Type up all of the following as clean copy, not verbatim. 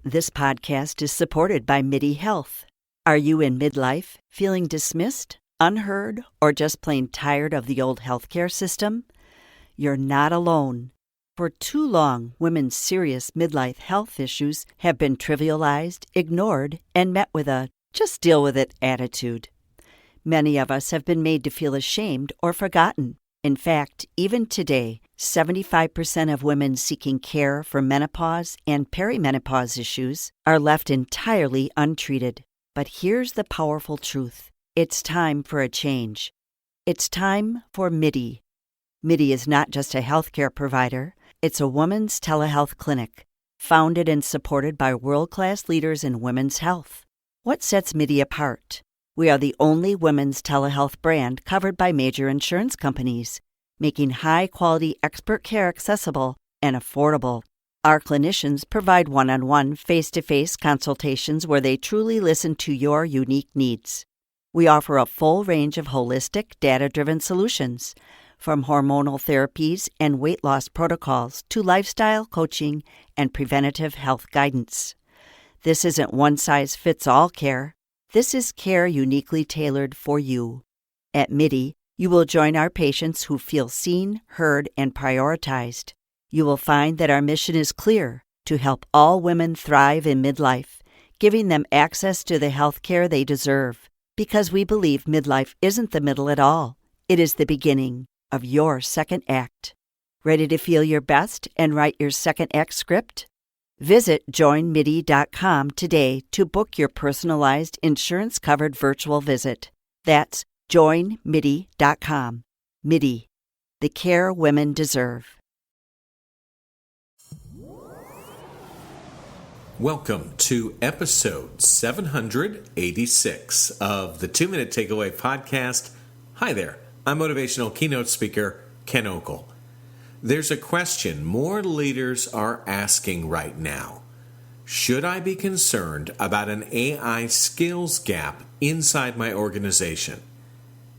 This podcast is supported by MIDI Health. Are you in midlife, feeling dismissed, unheard, or just plain tired of the old healthcare system? You're not alone. For too long, women's serious midlife health issues have been trivialized, ignored, and met with a just deal with it attitude. Many of us have been made to feel ashamed or forgotten. In fact, even today, 75% of women seeking care for menopause and perimenopause issues are left entirely untreated. But here's the powerful truth. It's time for a change. It's time for MIDI. MIDI is not just a healthcare provider. It's a women's telehealth clinic, founded and supported by world-class leaders in women's health. What sets MIDI apart? We are the only women's telehealth brand covered by major insurance companies, making high-quality expert care accessible and affordable. Our clinicians provide one-on-one, face-to-face consultations where they truly listen to your unique needs. We offer a full range of holistic, data-driven solutions, from hormonal therapies and weight loss protocols to lifestyle coaching and preventative health guidance. This isn't one-size-fits-all care. This is care uniquely tailored for you. At MIDI, you will join our patients who feel seen, heard, and prioritized. You will find that our mission is clear: to help all women thrive in midlife, giving them access to the health care they deserve. Because we believe midlife isn't the middle at all. It is the beginning of your second act. Ready to feel your best and write your second act script? Visit joinmidi.com today to book your personalized insurance-covered virtual visit. That's joinmidi.com. MIDI, the care women deserve. Welcome to episode 786 of the 2-Minute Takeaway podcast. Hi there, I'm Motivational Keynote Speaker Ken Okel. There's a question more leaders are asking right now. Should I be concerned about an AI skills gap inside my organization?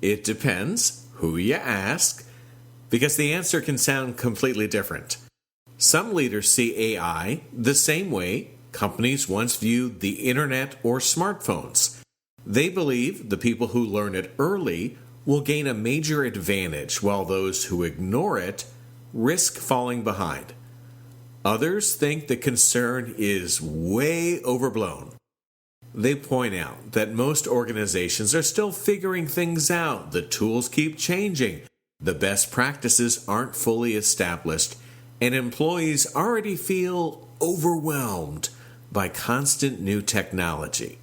It depends who you ask, because the answer can sound completely different. Some leaders see AI the same way companies once viewed the internet or smartphones. They believe the people who learn it early will gain a major advantage, while those who ignore it risk falling behind. Others think the concern is way overblown. They point out that most organizations are still figuring things out. The tools keep changing. The best practices aren't fully established, and employees already feel overwhelmed by constant new technology.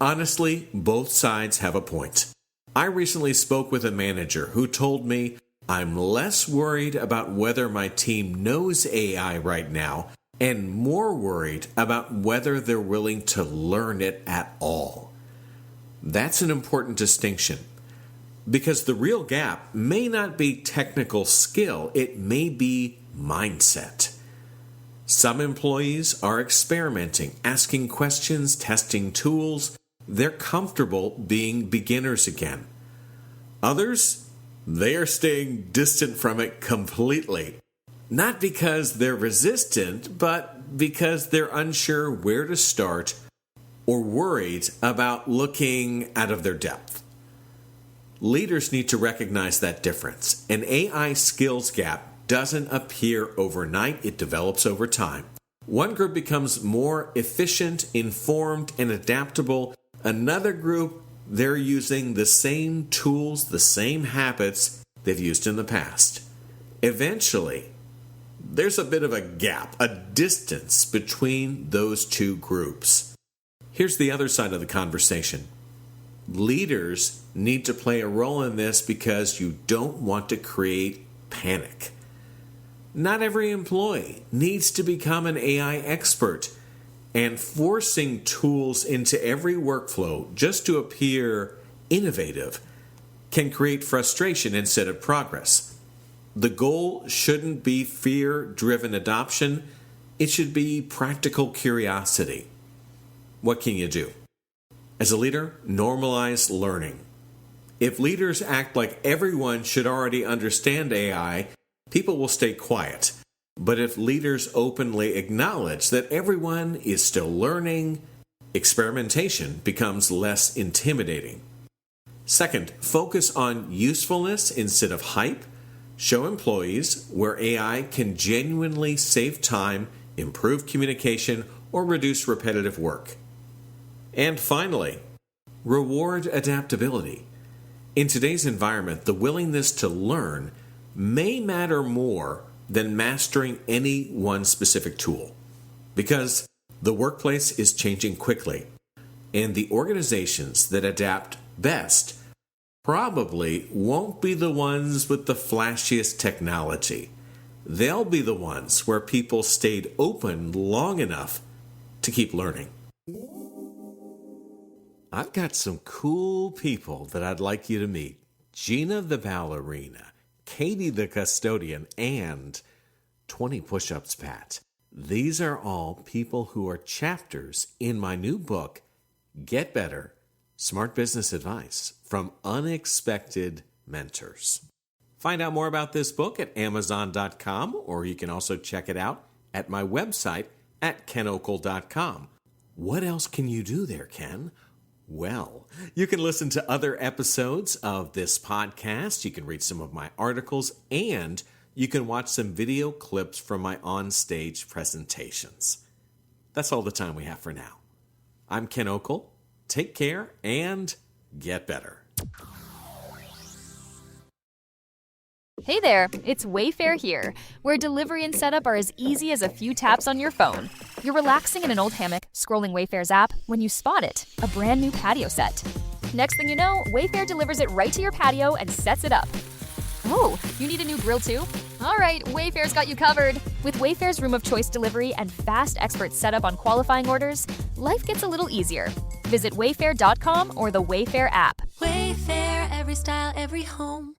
Honestly, both sides have a point. I recently spoke with a manager who told me, "I'm less worried about whether my team knows AI right now and more worried about whether they're willing to learn it at all." That's an important distinction, because the real gap may not be technical skill, it may be mindset. Some employees are experimenting, asking questions, testing tools. They're comfortable being beginners again. Others, they are staying distant from it completely. Not because they're resistant, but because they're unsure where to start or worried about looking out of their depth. Leaders need to recognize that difference. An AI skills gap doesn't appear overnight, it develops over time. One group becomes more efficient, informed, and adaptable. Another group, they're using the same tools, the same habits they've used in the past. Eventually, there's a bit of a gap, a distance between those two groups. Here's the other side of the conversation. Leaders need to play a role in this because you don't want to create panic. Not every employee needs to become an AI expert, and forcing tools into every workflow just to appear innovative can create frustration instead of progress. The goal shouldn't be fear-driven adoption. It should be practical curiosity. What can you do? As a leader, normalize learning. If leaders act like everyone should already understand AI, people will stay quiet. But if leaders openly acknowledge that everyone is still learning, experimentation becomes less intimidating. Second, focus on usefulness instead of hype. Show employees where AI can genuinely save time, improve communication, or reduce repetitive work. And finally, reward adaptability. In today's environment, the willingness to learn may matter more than mastering any one specific tool, because the workplace is changing quickly, and the organizations that adapt best probably won't be the ones with the flashiest technology. They'll be the ones where people stayed open long enough to keep learning. I've got some cool people that I'd like you to meet. Gina the ballerina, Katie the custodian, and 20 push-ups Pat. These are all people who are chapters in my new book, Get Better, Smart Business Advice from Unexpected Mentors. Find out more about this book at Amazon.com, or you can also check it out at my website at KenOkel.com. What else can you do there, Ken? Well, you can listen to other episodes of this podcast, you can read some of my articles, and you can watch some video clips from my on-stage presentations. That's all the time we have for now. I'm Ken Okel. Take care and get better. Hey there, it's Wayfair here, where delivery and setup are as easy as a few taps on your phone. You're relaxing in an old hammock, scrolling Wayfair's app, when you spot it, a brand new patio set. Next thing you know, Wayfair delivers it right to your patio and sets it up. Oh, you need a new grill too? All right, Wayfair's got you covered. With Wayfair's Room of Choice delivery and fast expert setup on qualifying orders, life gets a little easier. Visit wayfair.com or the Wayfair app. Wayfair, every style, every home.